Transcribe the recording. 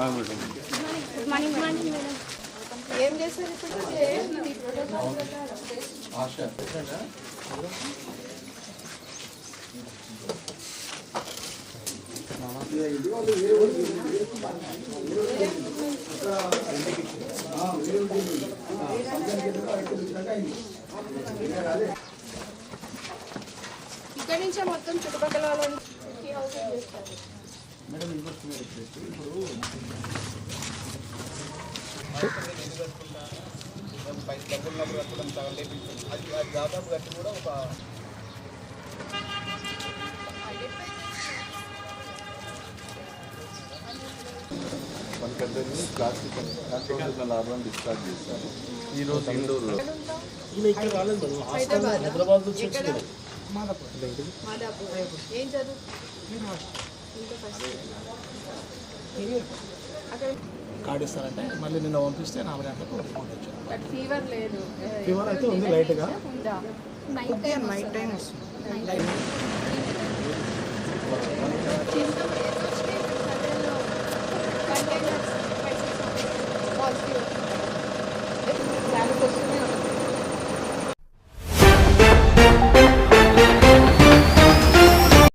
Good morning madam. ఏం చేస్తారు ఇప్పుడు? ఇక్కడ నుంచే మొత్తం చుట్టుపక్కల వాళ్ళని మేడం దాదాపు కట్టి కూడా ఒక మనకందరినీ ప్లాస్టిక్ లాభం డిశ్చార్జ్ చేశారు. ఈరోజు ఇండోర్లో హైదరాబాద్ ఏం చదువు కార్డు ఇస్తారంటే మళ్ళీ నిన్న పంపిస్తే 4 గంటలకు రిపోర్ట్ వచ్చాను. ఫీవర్ లేదు. ఫీవర్ అయితే ఉంది లైట్గా. నైట్ టైం వస్తుంది. కంటైనర్స్